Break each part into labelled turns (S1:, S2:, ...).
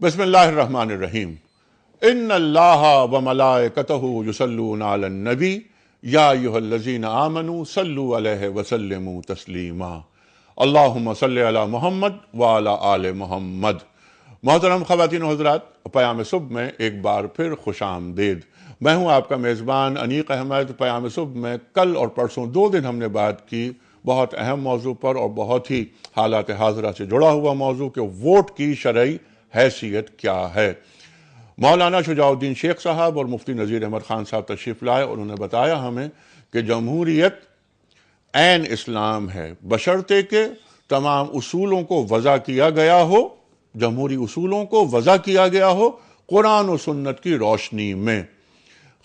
S1: بسم اللہ الرحمن الرحیم۔ ان اللہ و ملائکتہ یصلون علی النبی یا ایھا الذین آمنوا صلوا علیہ وسلموا تسلیما۔ اللہم صلی علی محمد وعلی آل محمد۔ محترم خواتین و حضرات، پیام صبح میں ایک بار پھر خوش آمدید۔ میں ہوں آپ کا میزبان انیق احمد۔ پیام صبح میں کل اور پرسوں 2 دن ہم نے بات کی بہت اہم موضوع پر اور بہت ہی حالات حاضرہ سے جڑا ہوا موضوع کہ ووٹ کی شرعی حیثیت کیا ہے۔ مولانا شجاع الدین شیخ صاحب اور مفتی نذیر احمد خان صاحب تشریف لائے اور انہوں نے بتایا ہمیں کہ جمہوریت عین اسلام ہے، بشرطے کہ تمام اصولوں کو وضع کیا گیا ہو، جمہوری اصولوں کو وضع کیا گیا ہو قرآن و سنت کی روشنی میں۔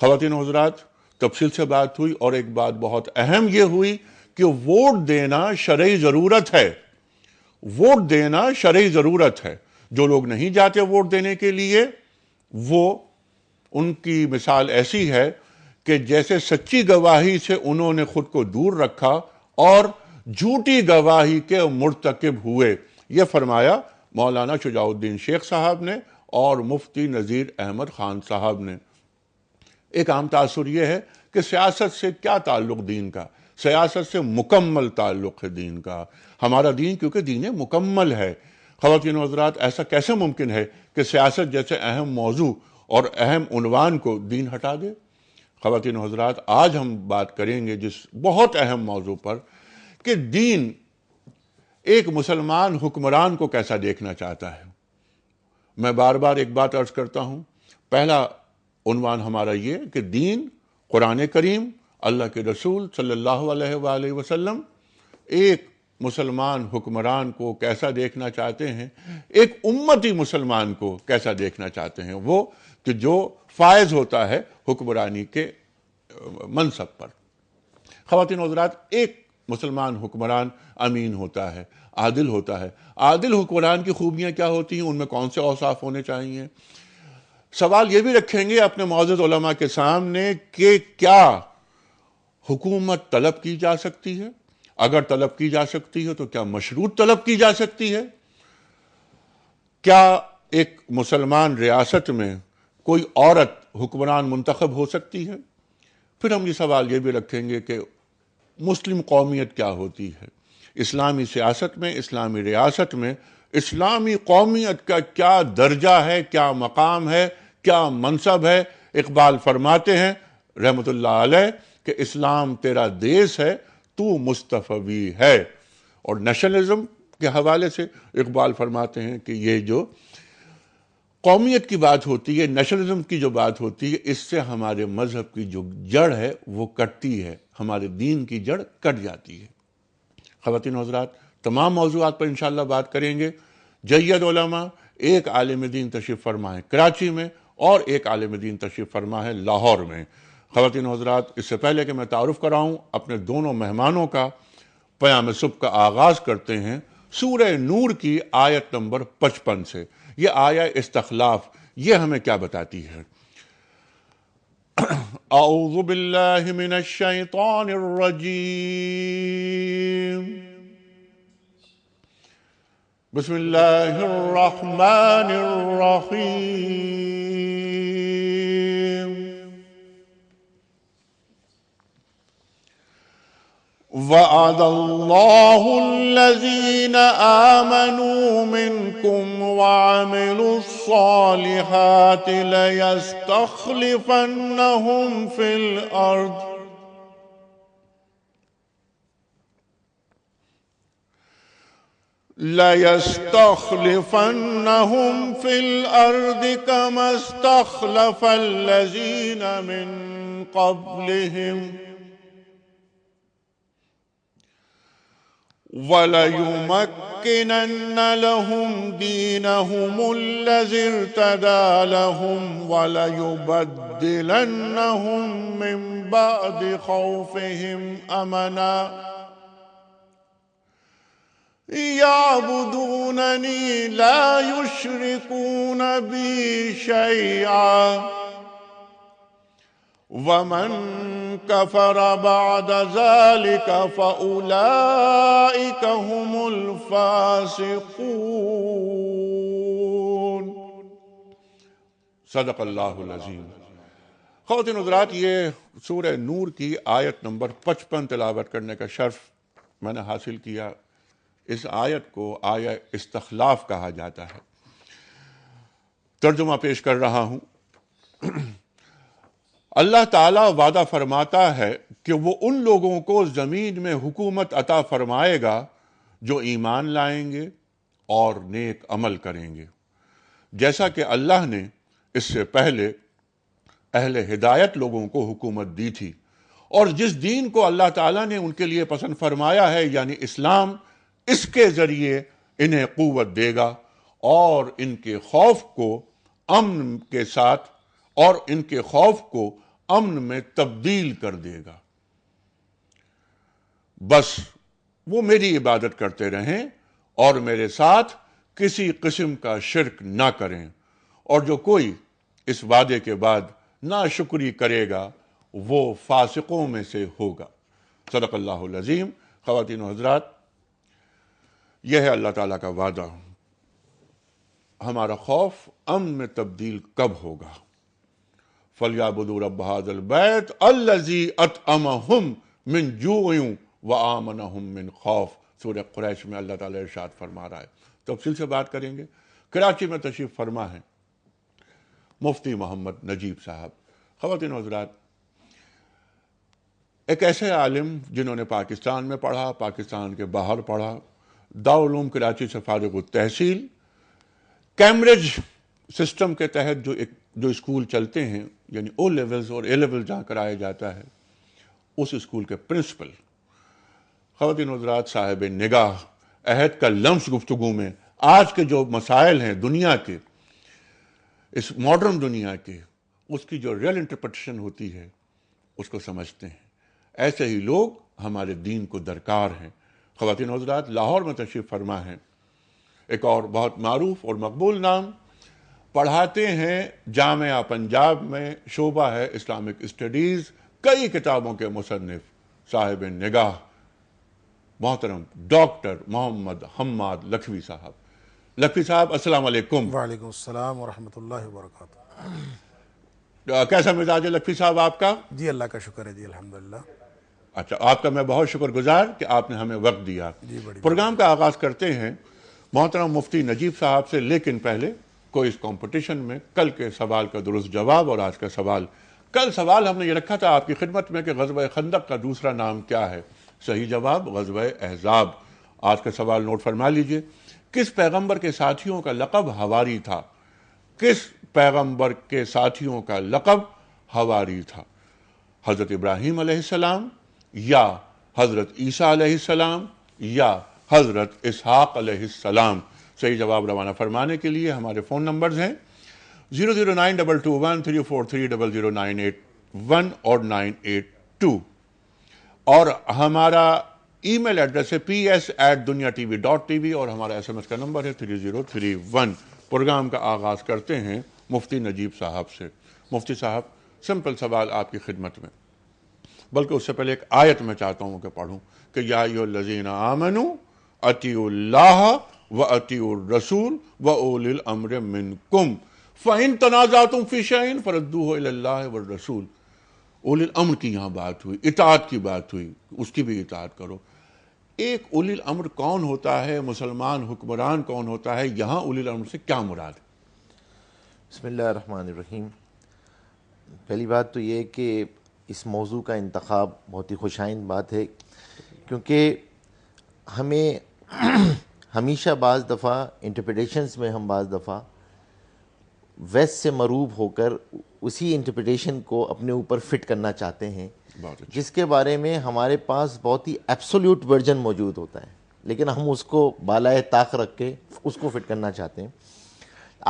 S1: خواتین و حضرات، تفصیل سے بات ہوئی اور ایک بات بہت اہم یہ ہوئی کہ ووٹ دینا شرعی ضرورت ہے۔ ووٹ دینا شرعی ضرورت ہے۔ جو لوگ نہیں جاتے ووٹ دینے کے لیے، وہ ان کی مثال ایسی ہے کہ جیسے سچی گواہی سے انہوں نے خود کو دور رکھا اور جھوٹی گواہی کے مرتکب ہوئے۔ یہ فرمایا مولانا شجاع الدین شیخ صاحب نے اور مفتی نذیر احمد خان صاحب نے۔ ایک عام تاثر یہ ہے کہ سیاست سے کیا تعلق دین کا؟ سیاست سے مکمل تعلق ہے دین کا۔ ہمارا دین کیونکہ دین مکمل ہے۔ خواتین و حضرات، ایسا کیسے ممکن ہے کہ سیاست جیسے اہم موضوع اور اہم عنوان کو دین ہٹا دے؟ خواتین و حضرات، آج ہم بات کریں گے جس بہت اہم موضوع پر کہ دین ایک مسلمان حکمران کو کیسا دیکھنا چاہتا ہے۔ میں بار بار ایک بات عرض کرتا ہوں، پہلا عنوان ہمارا یہ کہ دین، قرآن کریم، اللہ کے رسول صلی اللہ علیہ وآلہ وسلم ایک مسلمان حکمران کو کیسا دیکھنا چاہتے ہیں، ایک امتی مسلمان کو کیسا دیکھنا چاہتے ہیں، وہ کہ جو فائز ہوتا ہے حکمرانی کے منصب پر۔ خواتین و حضرات، ایک مسلمان حکمران امین ہوتا ہے، عادل ہوتا ہے۔ عادل حکمران کی خوبیاں کیا ہوتی ہیں، ان میں کون سے اوصاف ہونے چاہیے؟ سوال یہ بھی رکھیں گے اپنے معزز علماء کے سامنے کہ کیا حکومت طلب کی جا سکتی ہے؟ اگر طلب کی جا سکتی ہے تو کیا مشروط طلب کی جا سکتی ہے؟ کیا ایک مسلمان ریاست میں کوئی عورت حکمران منتخب ہو سکتی ہے؟ پھر ہم یہ سوال یہ بھی رکھیں گے کہ مسلم قومیت کیا ہوتی ہے؟ اسلامی سیاست میں، اسلامی ریاست میں اسلامی قومیت کا کیا درجہ ہے، کیا مقام ہے، کیا منصب ہے؟ اقبال فرماتے ہیں رحمت اللہ علیہ کہ اسلام تیرا دیس ہے، تو مصطفی ہے۔ اور نیشنلزم کے حوالے سے اقبال فرماتے ہیں کہ یہ جو قومیت کی بات ہوتی ہے، نیشنلزم کی جو بات ہوتی ہے، اس سے ہمارے مذہب کی جو جڑ ہے وہ کٹتی ہے، ہمارے دین کی جڑ کٹ جاتی ہے۔ خواتین و حضرات، تمام موضوعات پر انشاءاللہ بات کریں گے۔ جید علماء، ایک عالم دین تشریف فرما ہے کراچی میں اور ایک عالم دین تشریف فرما ہے لاہور میں۔ خواتین و حضرات، اس سے پہلے کہ میں تعارف کراؤں اپنے دونوں مہمانوں کا، پیام صبح کا آغاز کرتے ہیں سورہ نور کی آیت نمبر 55 سے۔ یہ آیہ استخلاف، یہ ہمیں کیا بتاتی ہے؟ اعوذ باللہ من الشیطان الرجیم، بسم اللہ الرحمن الرحیم۔ وعد اللہ الذین آمنوا منکم وعملوا الصالحات لیستخلفنہم فی الارض كما استخلف الذین من قبلہم وَلَيُمَكِّنَنَّ لَهُمْ دِينَهُمُ الَّذِي ارْتَدَىٰ لَهُمْ وَلَيُبَدِّلَنَّهُمْ مِنْ بَعْدِ خَوْفِهِمْ أَمَنًا يَعْبُدُونَنِي لَا يُشْرِكُونَ بِي شَيْئًا وَمَنْ كَفَرَ بَعْدَ ذَلِكَ فَأُولَئِكَ هُمُ الْفَاسِقُونَ۔ صدق اللہ العظیم۔ خواتین حضرات، یہ سورہ نور کی آیت نمبر 55 تلاوت کرنے کا شرف میں نے حاصل کیا۔ اس آیت کو آیہ استخلاف کہا جاتا ہے۔ ترجمہ پیش کر رہا ہوں۔ اللہ تعالیٰ وعدہ فرماتا ہے کہ وہ ان لوگوں کو زمین میں حکومت عطا فرمائے گا جو ایمان لائیں گے اور نیک عمل کریں گے، جیسا کہ اللہ نے اس سے پہلے اہل ہدایت لوگوں کو حکومت دی تھی، اور جس دین کو اللہ تعالیٰ نے ان کے لیے پسند فرمایا ہے یعنی اسلام، اس کے ذریعے انہیں قوت دے گا اور ان کے خوف کو امن کے ساتھ اور ان کے خوف کو امن میں تبدیل کر دے گا۔ بس وہ میری عبادت کرتے رہیں اور میرے ساتھ کسی قسم کا شرک نہ کریں، اور جو کوئی اس وعدے کے بعد ناشکری کرے گا وہ فاسقوں میں سے ہوگا۔ صدق اللہ العظیم۔ خواتین و حضرات، یہ ہے اللہ تعالیٰ کا وعدہ۔ ہمارا خوف امن میں تبدیل کب ہوگا؟ فَلْيَعْبُدُوا رَبَّ هَذَا الْبَيْتِ الَّذِي أَطْعَمَهُم مِّن جُوعٍ وَآمَنَهُم مِّن خَوْفٍ۔ سورہ قریش میں اللہ تعالیٰ ارشاد فرما رہا ہے، تفصیل سے بات کریں گے۔ کراچی میں تشریف فرما ہے مفتی محمد نجیب صاحب۔ خواتین و حضرات، ایک ایسے عالم جنہوں نے پاکستان میں پڑھا، پاکستان کے باہر پڑھا، دارالعلوم کراچی سے فارغ التحصیل، کیمبرج سسٹم کے تحت جو اسکول چلتے ہیں، یعنی او لیولز اور اے لیول جہاں کرایا جاتا ہے، اس اسکول کے پرنسپل۔ خواتین و حضرات، صاحب نگاہ، عہد کا لمس گفتگو میں آج کے جو مسائل ہیں دنیا کے، اس ماڈرن دنیا کے، اس کی جو ریئل انٹرپریٹیشن ہوتی ہے اس کو سمجھتے ہیں۔ ایسے ہی لوگ ہمارے دین کو درکار ہیں۔ خواتین و حضرات، لاہور میں تشریف فرما ہیں ایک اور بہت معروف اور مقبول نام، پڑھاتے ہیں جامعہ پنجاب میں، شعبہ ہے اسلامک اسٹڈیز، کئی کتابوں کے مصنف، صاحب نگاہ، محترم ڈاکٹر محمد حماد لکھوی صاحب۔ لکھوی صاحب، السلام علیکم۔
S2: وعلیکم السلام ورحمۃ اللہ وبرکاتہ۔
S1: کیسا مزاج ہے لکھوی صاحب آپ کا؟
S2: جی اللہ کا شکر ہے جی، الحمدللہ۔
S1: اچھا، آپ کا میں بہت شکر گزار کہ آپ نے ہمیں وقت دیا۔
S2: جی بڑی
S1: پروگرام کا آغاز کرتے ہیں محترم مفتی نجیب صاحب سے، لیکن پہلے کوئی اس کمپٹیشن میں کل کے سوال کا درست جواب اور آج کا سوال۔ کل سوال ہم نے یہ رکھا تھا آپ کی خدمت میں کہ غزوہ خندق کا دوسرا نام کیا ہے؟ صحیح جواب غزوہ احزاب۔ آج کا سوال نوٹ فرما لیجئے۔ کس پیغمبر کے ساتھیوں کا لقب حواری تھا؟ کس پیغمبر کے ساتھیوں کا لقب حواری تھا؟ حضرت ابراہیم علیہ السلام، یا حضرت عیسیٰ علیہ السلام، یا حضرت اسحاق علیہ السلام؟ صحیح جواب روانہ فرمانے کے لیے ہمارے فون نمبرز ہیں 0092213009091 اور 982، اور ہمارا ای میل ایڈریس ہے ps@dunyatv.tv، اور ہمارا SMS کا نمبر ہے 3031۔ پروگرام کا آغاز کرتے ہیں مفتی نجیب صاحب سے۔ مفتی صاحب، سمپل سوال آپ کی خدمت میں، بلکہ اس سے پہلے ایک آیت میں چاہتا ہوں کہ پڑھوں کہ یا ایھا الذین آمنوا اطیعوا اللہ واطیعوا الرسول واولی الامر منکم فإن تنازعتم فی شیء فردوہ الی اللہ والرسول۔ اولی الامر کی یہاں بات ہوئی، اطاعت کی بات ہوئی، اس کی بھی اطاعت کرو۔ ایک اولی الامر کون ہوتا ہے؟ مسلمان حکمران کون ہوتا ہے؟ یہاں اولی الامر سے کیا مراد ہے؟
S3: بسم اللہ الرحمن الرحیم۔ پہلی بات تو یہ کہ اس موضوع کا انتخاب بہت ہی خوش آئند بات ہے، کیونکہ ہمیں ہمیشہ بعض دفعہ انٹرپریٹیشنز میں ہم بعض دفعہ ویسٹ سے مروب ہو کر اسی انٹرپریٹیشن کو اپنے اوپر فٹ کرنا چاہتے ہیں، جس کے بارے میں ہمارے پاس بہت ہی ایبسولوٹ ورژن موجود ہوتا ہے، لیکن ہم اس کو بالائے طاق رکھ کے اس کو فٹ کرنا چاہتے ہیں۔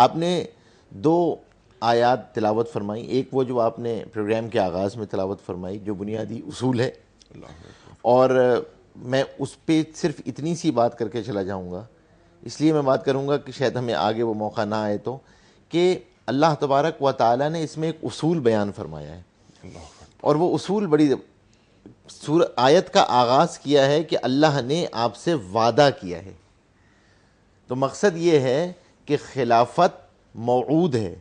S3: آپ نے دو آیات تلاوت فرمائی، ایک وہ جو آپ نے پروگرام کے آغاز میں تلاوت فرمائی جو بنیادی اصول ہے، اور میں اس پہ صرف اتنی سی بات کر کے چلا جاؤں گا، اس لیے میں بات کروں گا کہ شاید ہمیں آگے وہ موقع نہ آئے تو، کہ اللہ تبارک و تعالیٰ نے اس میں ایک اصول بیان فرمایا ہے، اور وہ اصول بڑی آیت کا آغاز کیا ہے کہ اللہ نے آپ سے وعدہ کیا ہے۔ تو مقصد یہ ہے کہ خلافت موعود ہے،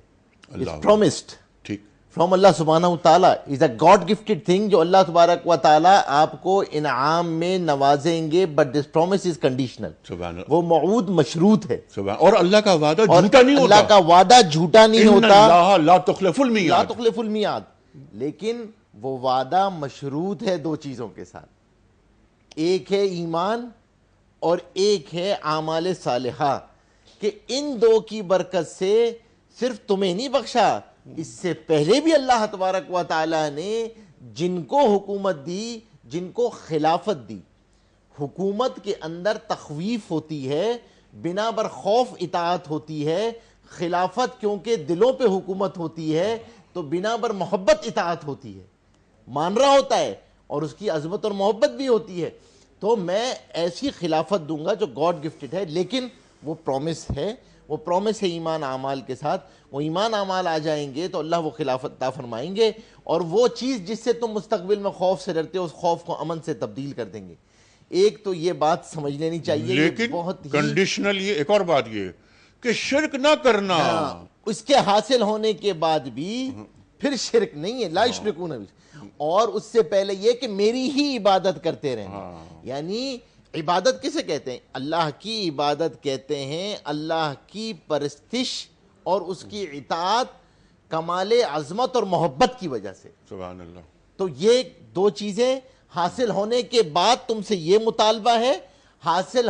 S3: It's promised
S1: ٹھیک
S3: from Allah subhanahu wa ta'ala. It's a God gifted thing جو اللہ تبارک و تعالیٰ آپ کو انعام میں نوازیں گے, but this promise is conditional.
S1: سبحان اللہ
S3: وہ موعود مشروط ہے,
S1: سبحان. اور اللہ کا وعدہ
S3: اور
S1: جھوٹا نہیں ہوتا.
S3: اللہ کا وعدہ جھوٹا نہیں
S1: ان
S3: ہوتا,
S1: اللہ لا تخلف
S3: لا
S1: المیعاد.
S3: تخلف المیعاد, لیکن وہ وعدہ مشروط ہے دو چیزوں کے ساتھ, ایک ہے ایمان اور ایک ہے اعمال صالحہ, کہ ان دو کی برکت سے صرف تمہیں نہیں بخشا, اس سے پہلے بھی اللہ تبارک و تعالیٰ نے جن کو حکومت دی, جن کو خلافت دی, حکومت کے اندر تخویف ہوتی ہے, بنا بر خوف اطاعت ہوتی ہے, خلافت کیونکہ دلوں پہ حکومت ہوتی ہے تو بنا بر محبت اطاعت ہوتی ہے, مان رہا ہوتا ہے اور اس کی عظمت اور محبت بھی ہوتی ہے. تو میں ایسی خلافت دوں گا جو گاڈ گفٹڈ ہے, لیکن وہ پرومس ہے, وہ پرومس ہے ایمان اعمال کے ساتھ. وہ ایمان اعمال آ جائیں گے تو اللہ وہ خلافت عطا فرمائیں گے, اور وہ چیز جس سے تم مستقبل میں خوف سے ڈرتے ہو اس خوف کو امن سے تبدیل کر دیں گے. ایک تو یہ بات سمجھ لینی چاہیے,
S1: لیکن
S3: بہت ہی
S1: کنڈیشنل یہ ایک اور بات یہ کہ شرک نہ کرنا,
S3: اس کے حاصل ہونے کے بعد بھی پھر شرک نہیں ہے, لا یشرکون بھی, اور اس سے پہلے یہ کہ میری ہی عبادت کرتے رہنا. یعنی عبادت کسے کہتے ہیں؟ اللہ کی عبادت کہتے ہیں, اللہ کی پرستش اور اس کی اطاعت کمال عظمت اور محبت کی وجہ سے.
S1: سبحان اللہ.
S3: تو یہ دو چیزیں حاصل ہونے کے بعد تم سے یہ مطالبہ ہے, حاصل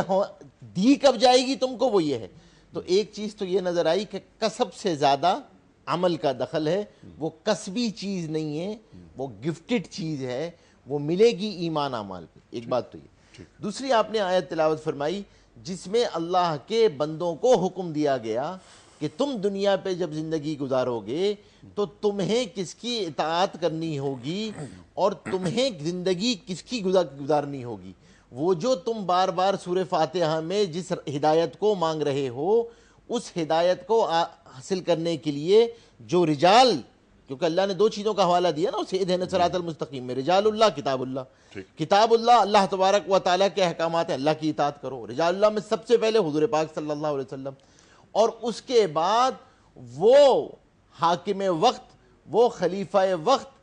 S3: دی کب جائے گی تم کو, وہ یہ ہے. تو ایک چیز تو یہ نظر آئی کہ کسب سے زیادہ عمل کا دخل ہے, وہ کسبی چیز نہیں ہے, وہ گفٹڈ چیز ہے, وہ ملے گی ایمان اعمال پہ. ایک بات تو یہ. دوسری آپ نے آیت تلاوت فرمائی جس میں اللہ کے بندوں کو حکم دیا گیا کہ تم دنیا پہ جب زندگی گزارو گے تو تمہیں کس کی اطاعت کرنی ہوگی اور تمہیں زندگی کس کی گزارنی ہوگی. وہ جو تم بار بار سورہ فاتحہ میں جس ہدایت کو مانگ رہے ہو, اس ہدایت کو حاصل کرنے کے لیے جو رجال, کیونکہ اللہ نے دو چیزوں کا حوالہ دیا نا اسے, اہدنا الصراط المستقیم میں, رجال اللہ, کتاب اللہ. کتاب اللہ اللہ تبارک و تعالیٰ کے احکامات ہیں, اللہ کی اطاعت کرو. رجال اللہ میں سب سے پہلے حضور پاک صلی اللہ علیہ وسلم, اور اس کے بعد وہ حاکم وقت, وہ خلیفہ وقت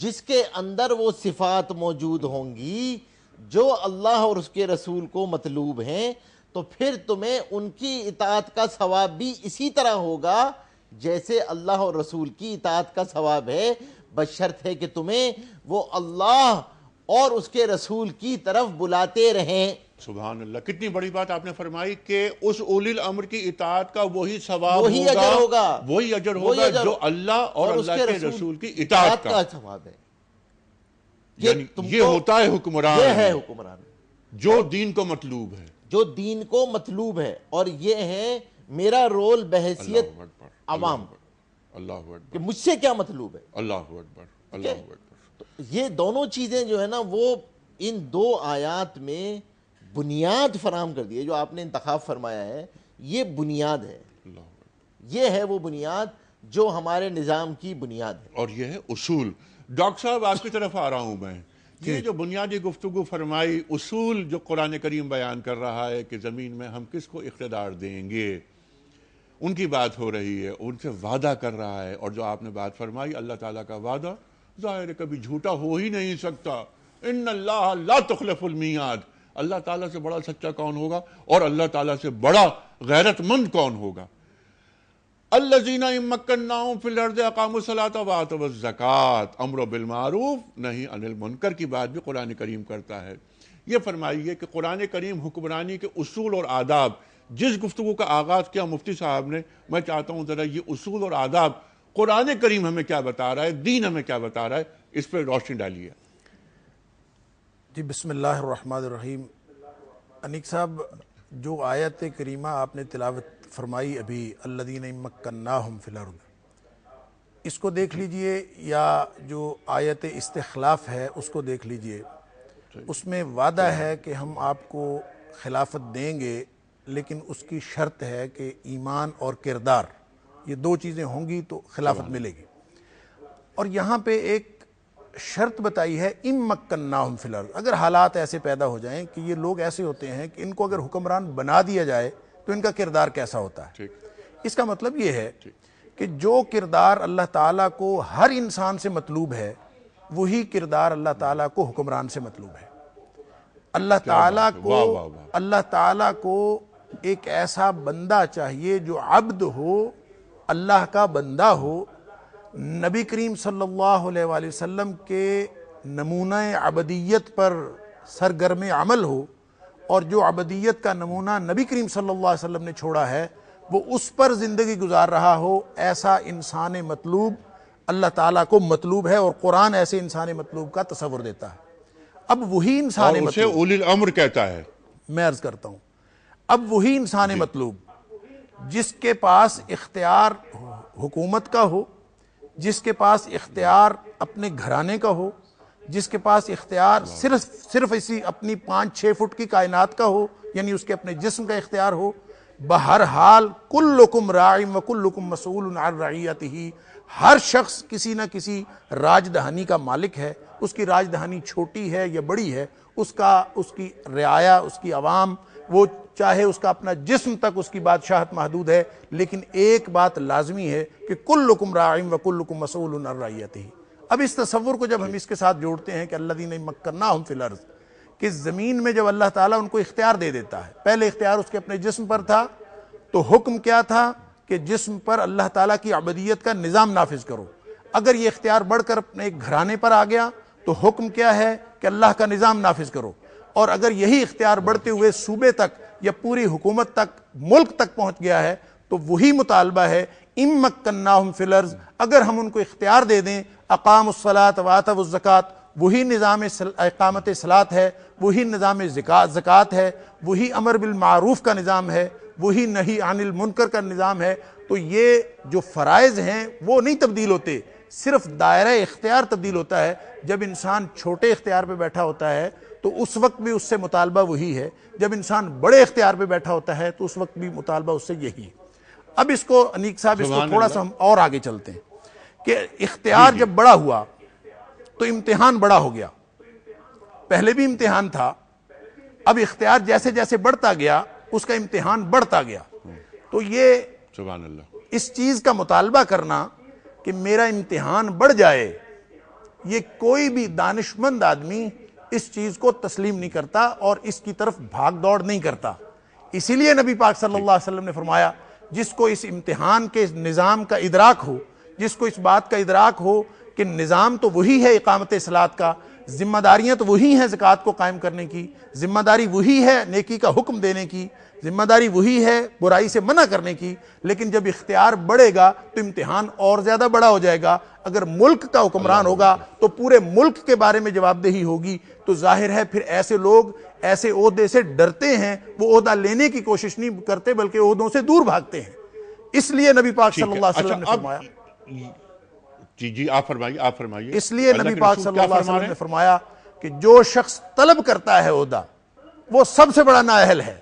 S3: جس کے اندر وہ صفات موجود ہوں گی جو اللہ اور اس کے رسول کو مطلوب ہیں. تو پھر تمہیں ان کی اطاعت کا ثواب بھی اسی طرح ہوگا جیسے اللہ اور رسول کی اطاعت کا ثواب ہے, بشرط ہے کہ تمہیں وہ اللہ اور اس کے رسول کی طرف بلاتے رہیں.
S1: سبحان اللہ. کتنی بڑی بات آپ نے فرمائی کہ اس اولی الامر کی اطاعت کا وہی ثواب
S3: وہی اجر ہوگا,
S1: وہی اجر ہوگا جو اللہ اور اللہ کے رسول کی اطاعت کا
S3: ثواب ہے.
S1: یعنی یہ ہوتا ہے حکمران,
S3: یہ ہے حکمران
S1: جو دین کو مطلوب ہے,
S3: جو دین کو مطلوب ہے, اور یہ ہے میرا رول بحیثیت عوام,
S1: اللہ اکبر,
S3: کہ مجھ سے کیا مطلوب ہے.
S1: اللہ اکبر, اللہ اکبر.
S3: یہ دونوں چیزیں جو ہے نا وہ ان دو آیات میں بنیاد فراہم کر دی ہے. جو آپ نے انتخاب فرمایا ہے یہ بنیاد ہے, یہ ہے وہ بنیاد جو ہمارے نظام کی بنیاد ہے,
S1: اور یہ ہے اصول. ڈاکٹر صاحب آپ کی طرف آ رہا ہوں میں. یہ جو بنیادی گفتگو فرمائی, اصول جو قرآن کریم بیان کر رہا ہے کہ زمین میں ہم کس کو اقتدار دیں گے, ان کی بات ہو رہی ہے, ان سے وعدہ کر رہا ہے. اور جو آپ نے بات فرمائی اللہ تعالیٰ کا وعدہ ظاہر ہے کبھی جھوٹا ہو ہی نہیں سکتا. ان اللہ لا تخلف المیعاد. اللہ تعالیٰ سے بڑا سچا کون ہوگا, اور اللہ تعالیٰ سے بڑا غیرت مند کون ہوگا. الذین ان مکناہم فی الارض اقاموا الصلاۃ وآتوا الزکاۃ. امر بالمعروف نہی عن المنکر کی بات بھی قرآن کریم کرتا ہے. یہ فرمائیے کہ قرآن کریم حکمرانی کے اصول اور آداب, جس گفتگو کا آغاز کیا مفتی صاحب نے, میں چاہتا ہوں ذرا یہ اصول اور آداب قرآن کریم ہمیں کیا بتا رہا ہے, دین ہمیں کیا بتا رہا ہے, اس پہ روشنی ڈالیے.
S2: جی بسم اللہ الرحمن الرحیم. انیک صاحب جو آیت کریمہ آپ نے تلاوت فرمائی ابھی, الذین مکناہم فی الارض, اس کو دیکھ لیجئے, یا جو آیت استخلاف ہے اس کو دیکھ لیجئے. اس میں وعدہ ہے کہ ہم آپ کو خلافت دیں گے, لیکن اس کی شرط ہے کہ ایمان اور کردار یہ دو چیزیں ہوں گی تو خلافت ملے گی. اور یہاں پہ ایک شرط بتائی ہے, ان مکناہم فی الارض. اگر حالات ایسے پیدا ہو جائیں کہ یہ لوگ ایسے ہوتے ہیں کہ ان کو اگر حکمران بنا دیا جائے تو ان کا کردار کیسا ہوتا ہے. اس کا مطلب یہ ہے کہ جو کردار اللہ تعالیٰ کو ہر انسان سے مطلوب ہے وہی کردار اللہ تعالیٰ کو حکمران سے مطلوب ہے۔ اللہ تعالیٰ کو ایک ایسا بندہ چاہیے جو عبد ہو، اللہ کا بندہ ہو، نبی کریم صلی اللہ علیہ وآلہ وسلم کے نمونہ عبدیت پر سرگرم عمل ہو، اور جو عبدیت کا نمونہ نبی کریم صلی اللہ علیہ وسلم نے چھوڑا ہے وہ اس پر زندگی گزار رہا ہو۔ ایسا انسان مطلوب اللہ تعالیٰ کو مطلوب ہے، اور قرآن ایسے انسان مطلوب کا تصور دیتا ہے۔ اب وہی انسان
S1: اور اسے اولی الامر کہتا ہے۔
S2: میں عرض کرتا ہوں، اب وہی انسان مطلوب جس کے پاس اختیار حکومت کا ہو، جس کے پاس اختیار اپنے گھرانے کا ہو، جس کے پاس اختیار صرف اسی اپنی 5-6 فٹ کی کائنات کا ہو، یعنی اس کے اپنے جسم کا اختیار ہو، بہرحال کلکم راع وکلکم مسئول عن رعیتہ، ہر شخص کسی نہ کسی راج دہانی کا مالک ہے۔ اس کی راج دہانی چھوٹی ہے یا بڑی ہے، اس کی رعایا، اس کی عوام، وہ چاہے اس کا اپنا جسم تک اس کی بادشاہت محدود ہے، لیکن ایک بات لازمی ہے کہ کلکم راع وکلکم مسئول عن رعیتہ۔ اب اس تصور کو جب ہم اس کے ساتھ جوڑتے ہیں کہ الذین مکناہم فی الارض، کہ زمین میں جب اللہ تعالیٰ ان کو اختیار دے دیتا ہے، پہلے اختیار اس کے اپنے جسم پر تھا، تو حکم کیا تھا کہ جسم پر اللہ تعالیٰ کی عبدیت کا نظام نافذ کرو۔ اگر یہ اختیار بڑھ کر اپنے ایک گھرانے پر آ گیا تو حکم کیا ہے کہ اللہ کا نظام نافذ کرو، اور اگر یہی اختیار بڑھتے ہوئے صوبے تک یا پوری حکومت تک، ملک تک پہنچ گیا ہے، تو وہی مطالبہ ہے ان مکناہم فی الارض، اگر ہم ان کو اختیار دے دیں، اقاموا الصلاۃ وآتوا الزکوٰۃ، وہی نظام اقامت صلاۃ ہے، وہی نظام زکوٰۃ ہے، وہی امر بالمعروف کا نظام ہے، وہی نہی عن المنکر کا نظام ہے، تو یہ جو فرائض ہیں وہ نہیں تبدیل ہوتے، صرف دائرہ اختیار تبدیل ہوتا ہے۔ جب انسان چھوٹے اختیار پہ بیٹھا ہوتا ہے تو اس وقت بھی اس سے مطالبہ وہی ہے، جب انسان بڑے اختیار پہ بیٹھا ہوتا ہے تو اس وقت بھی مطالبہ اس سے یہی ہے۔ اب اس کو انیک صاحب اس کو تھوڑا سا ہم اور آگے چلتے ہیں کہ اختیار جب بڑا ہوا تو امتحان بڑا ہو گیا۔ پہلے بھی امتحان تھا، اب اختیار جیسے جیسے بڑھتا گیا اس کا امتحان بڑھتا گیا۔ تو یہ
S1: سبحان اللہ،
S2: اس چیز کا مطالبہ کرنا کہ میرا امتحان بڑھ جائے، یہ کوئی بھی دانشمند آدمی اس چیز کو تسلیم نہیں کرتا اور اس کی طرف بھاگ دوڑ نہیں کرتا۔ اسی لیے نبی پاک صلی اللہ علیہ وسلم نے فرمایا جس کو اس امتحان کے نظام کا ادراک ہو، جس کو اس بات کا ادراک ہو کہ نظام تو وہی ہے اقامت صلاۃ کا، ذمہ داریاں تو وہی ہیں زکوٰۃ کو قائم کرنے کی، ذمہ داری وہی ہے نیکی کا حکم دینے کی، ذمہ داری وہی ہے برائی سے منع کرنے کی، لیکن جب اختیار بڑھے گا تو امتحان اور زیادہ بڑا ہو جائے گا۔ اگر ملک کا حکمران ہوگا تو پورے ملک کے بارے میں جواب دہی ہوگی، تو ظاہر ہے پھر ایسے لوگ ایسے عہدے سے ڈرتے ہیں، وہ عہدہ لینے کی کوشش نہیں کرتے بلکہ عہدوں سے دور بھاگتے ہیں۔ اس لیے نبی پاک صلی اللہ علیہ وسلم نے فرمایا،
S1: جی آپ فرمائیے،
S2: اس لیے نبی پاک صلی اللہ علیہ وسلم نے فرمایا کہ جو شخص طلب کرتا ہے عہدہ وہ سب سے بڑا نااہل ہے۔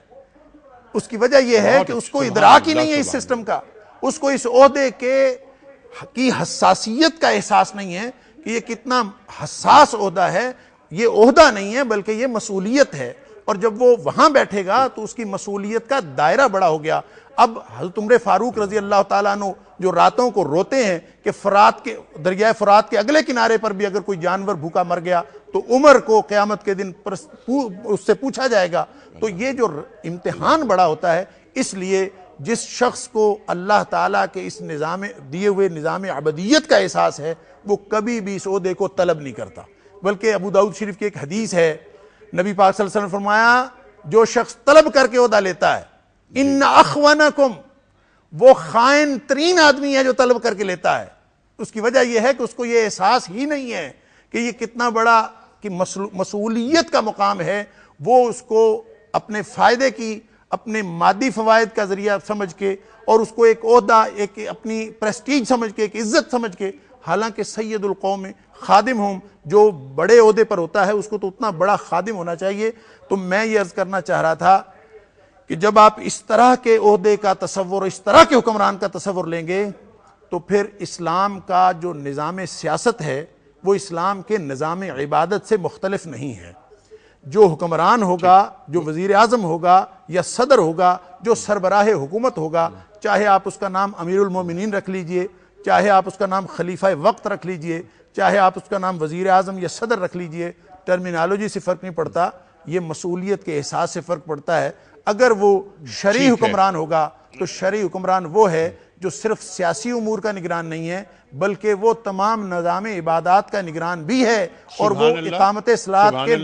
S2: اس کی وجہ یہ ہے کہ اس کو ادراک ہی نہیں ہے اس سسٹم کا، اس کو اس عہدے کی حساسیت کا احساس نہیں ہے کہ یہ کتنا حساس عہدہ ہے۔ یہ عہدہ نہیں ہے بلکہ یہ مسئولیت ہے، اور جب وہ وہاں بیٹھے گا تو اس کی مسئولیت کا دائرہ بڑا ہو گیا۔ اب حضرت عمر فاروق رضی اللہ تعالیٰ عنہ جو راتوں کو روتے ہیں کہ دریائے فرات کے اگلے کنارے پر بھی اگر کوئی جانور بھوکا مر گیا تو عمر کو قیامت کے دن اس سے پوچھا جائے گا۔ تو یہ جو امتحان بڑا ہوتا ہے، اس لیے جس شخص کو اللہ تعالیٰ کے اس دیے ہوئے نظام عبدیت کا احساس ہے وہ کبھی بھی اس عہدے کو طلب نہیں کرتا۔ بلکہ ابو داؤد شریف کی ایک حدیث ہے، نبی پاک صلی اللہ علیہ وسلم نے فرمایا جو شخص طلب کر کے عہدہ لیتا ہے، ان اخونکم، وہ خائن ترین آدمی ہے جو طلب کر کے لیتا ہے۔ اس کی وجہ یہ ہے کہ اس کو یہ احساس ہی نہیں ہے کہ یہ کتنا بڑا کہ مسئولیت کا مقام ہے، وہ اس کو اپنے فائدے کی، اپنے مادی فوائد کا ذریعہ سمجھ کے، اور اس کو ایک عہدہ، ایک اپنی پریسٹیج سمجھ کے، ایک عزت سمجھ کے، حالانکہ سید القوم خادم ہوں، جو بڑے عہدے پر ہوتا ہے اس کو تو اتنا بڑا خادم ہونا چاہیے۔ تو میں یہ عرض کرنا چاہ رہا تھا کہ جب آپ اس طرح کے عہدے کا تصور، اس طرح کے حکمران کا تصور لیں گے تو پھر اسلام کا جو نظام سیاست ہے وہ اسلام کے نظام عبادت سے مختلف نہیں ہے۔ جو حکمران ہوگا، جو وزیر اعظم ہوگا یا صدر ہوگا، جو سربراہ حکومت ہوگا، چاہے آپ اس کا نام امیر المومنین رکھ لیجئے، چاہے آپ اس کا نام خلیفہ وقت رکھ لیجئے، چاہے آپ اس کا نام وزیر اعظم یا صدر رکھ لیجئے، ٹرمینالوجی سے فرق نہیں پڑتا، یہ مسئولیت کے احساس سے فرق پڑتا ہے۔ اگر وہ شرعی حکمران ہوگا تو شرعی حکمران وہ ہے جو صرف سیاسی امور کا نگران نہیں ہے، بلکہ وہ تمام نظام عبادات کا نگران بھی ہے، اور وہ اقامت صلاۃ کے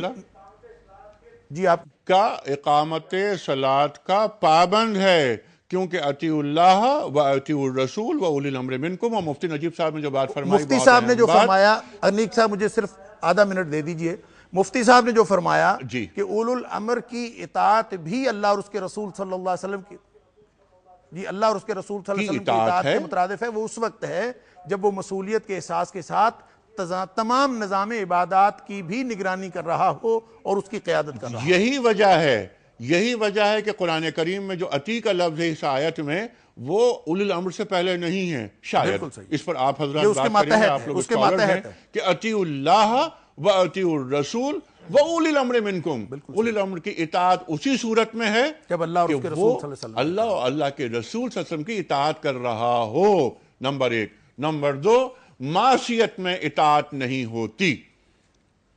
S2: جی آپ
S1: کا اقامت صلاۃ کا پابند ہے، کیونکہ اطیعوا اللہ و اطیعوا الرسول و اولی الامر منکم۔ اور مفتی نجیب صاحب نے جو بات فرمائی،
S2: مفتی صاحب نے جو فرمایا، انیک صاحب مجھے صرف آدھا منٹ دے دیجئے، مفتی صاحب نے جو فرمایا کہ اولو الامر کی اطاعت بھی اللہ اور اس کے رسول صلی اللہ علیہ وسلم کی اللہ اور اس کے رسول صلی اللہ علیہ وسلم کی اطاعت کے مترادف ہے، وہ اس وقت ہے جب وہ مسئولیت کے احساس کے ساتھ تمام نظام عبادات کی بھی نگرانی کر رہا ہو اور اس کی قیادت کر رہا ہو۔
S1: یہی وجہ ہے کہ قرآن کریم میں جو اطیع کا لفظ ہے اس آیت میں، وہ اولی الامر سے پہلے نہیں ہے، شاید اس پر آپ حضرات بات کریں گے، آپ لوگ اسکالرز ہیں، کہ اطیعوا اللہ و اطیعوا الرسول و اولی الامر منکم۔ اولی الامر کی اطاعت اسی صورت میں ہے
S2: جب اللہ اور اس کے رسول صلی اللہ علیہ وسلم
S1: اللہ اور اللہ کے رسول صلی اللہ علیہ وسلم کی اطاعت کر رہا ہو، نمبر ایک۔ نمبر دو، معصیت میں اطاعت نہیں ہوتی۔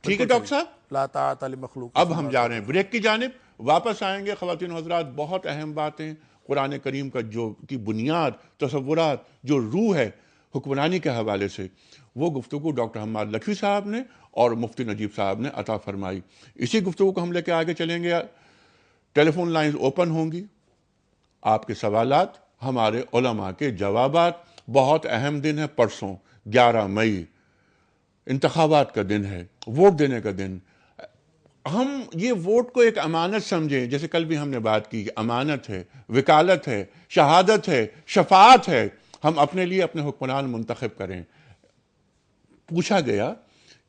S1: ٹھیک ہے ڈاکٹر صاحب؟
S2: لا طاعت لمخلوق۔
S1: اب ہم جا رہے ہیں بریک کی جانب، واپس آئیں گے۔ خواتین و حضرات، بہت اہم باتیں قرآن کریم کا جو کی بنیاد، تصورات، جو روح ہے حکمرانی کے حوالے سے، وہ گفتگو ڈاکٹر حماد لکھوی صاحب نے اور مفتی نجیب صاحب نے عطا فرمائی۔ اسی گفتگو کو ہم لے کے آگے چلیں گے۔ ٹیلی فون لائنز اوپن ہوں گی، آپ کے سوالات، ہمارے علماء کے جوابات۔ بہت اہم دن ہے پرسوں 11 مئی، انتخابات کا دن ہے، ووٹ دینے کا دن۔ ہم یہ ووٹ کو ایک امانت سمجھیں، جیسے کل بھی ہم نے بات کی، امانت ہے، وکالت ہے، شہادت ہے، شفاعت ہے۔ ہم اپنے لیے اپنے حکمران منتخب کریں۔ پوچھا گیا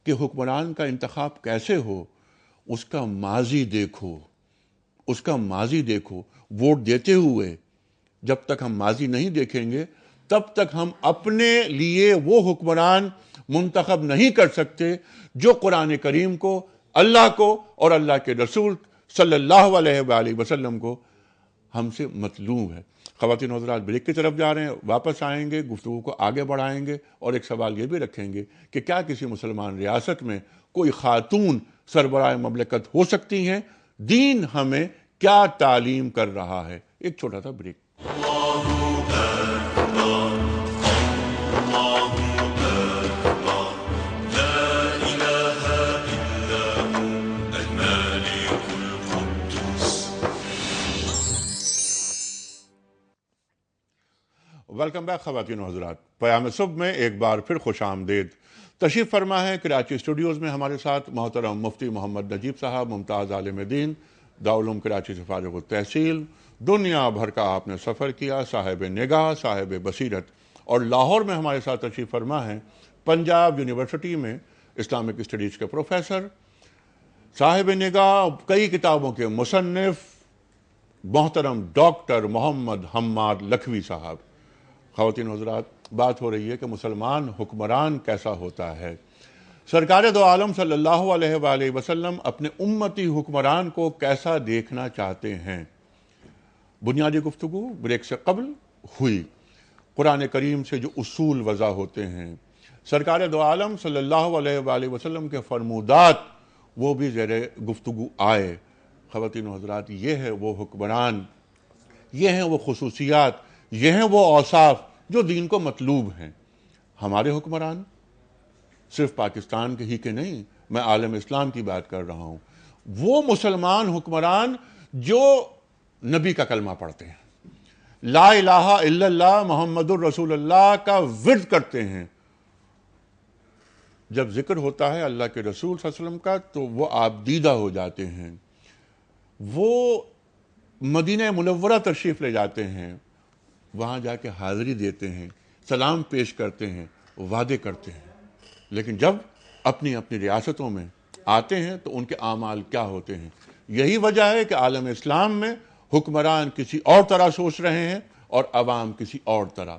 S1: کہ حکمران کا انتخاب کیسے ہو؟ اس کا ماضی دیکھو، اس کا ماضی دیکھو۔ ووٹ دیتے ہوئے جب تک ہم ماضی نہیں دیکھیں گے، تب تک ہم اپنے لیے وہ حکمران منتخب نہیں کر سکتے جو قرآن کریم کو، اللہ کو اور اللہ کے رسول صلی اللہ علیہ وآلہ وسلم کو ہم سے مطلوب ہے۔ خواتین و حضرات، بریک کی طرف جا رہے ہیں، واپس آئیں گے، گفتگو کو آگے بڑھائیں گے، اور ایک سوال یہ بھی رکھیں گے کہ کیا کسی مسلمان ریاست میں کوئی خاتون سربراہ مملکت ہو سکتی ہیں؟ دین ہمیں کیا تعلیم کر رہا ہے؟ ایک چھوٹا سا بریک۔ ویلکم بیک خواتین و حضرات، پیام صبح میں ایک بار پھر خوش آمدید۔ تشریف فرما ہے کراچی اسٹوڈیوز میں ہمارے ساتھ محترم مفتی محمد نجیب صاحب، ممتاز عالم دین، دارالعلوم کراچی سے فارغ التحصیل، دنیا بھر کا آپ نے سفر کیا، صاحب نگاہ، صاحب بصیرت، اور لاہور میں ہمارے ساتھ تشریف فرما ہے پنجاب یونیورسٹی میں اسلامک اسٹڈیز کے پروفیسر، صاحب نگاہ، کئی کتابوں کے مصنف، محترم ڈاکٹر محمد حماد لکھوی صاحب۔ خواتین حضرات، بات ہو رہی ہے کہ مسلمان حکمران کیسا ہوتا ہے۔ سرکار دو عالم صلی اللہ علیہ وآلہ وسلم اپنے امتی حکمران کو کیسا دیکھنا چاہتے ہیں؟ بنیادی گفتگو بریک سے قبل ہوئی۔ قرآن کریم سے جو اصول وضع ہوتے ہیں، سرکار دو عالم صلی اللہ علیہ وآلہ وسلم کے فرمودات، وہ بھی زیر گفتگو آئے۔ خواتین و حضرات، یہ ہے وہ حکمران، یہ ہیں وہ خصوصیات، یہ ہیں وہ اوصاف جو دین کو مطلوب ہیں۔ ہمارے حکمران صرف پاکستان کے ہی کے نہیں، میں عالم اسلام کی بات کر رہا ہوں، وہ مسلمان حکمران جو نبی کا کلمہ پڑھتے ہیں، لا الہ الا اللہ محمد الرسول اللہ کا ورد کرتے ہیں۔ جب ذکر ہوتا ہے اللہ کے رسول صلی اللہ علیہ وسلم کا تو وہ آپ دیدہ ہو جاتے ہیں۔ وہ مدینہ منورہ تشریف لے جاتے ہیں، وہاں جا کے حاضری دیتے ہیں، سلام پیش کرتے ہیں، وعدے کرتے ہیں، لیکن جب اپنی اپنی ریاستوں میں آتے ہیں تو ان کے اعمال کیا ہوتے ہیں؟ یہی وجہ ہے کہ عالم اسلام میں حکمران کسی اور طرح سوچ رہے ہیں اور عوام کسی اور طرح۔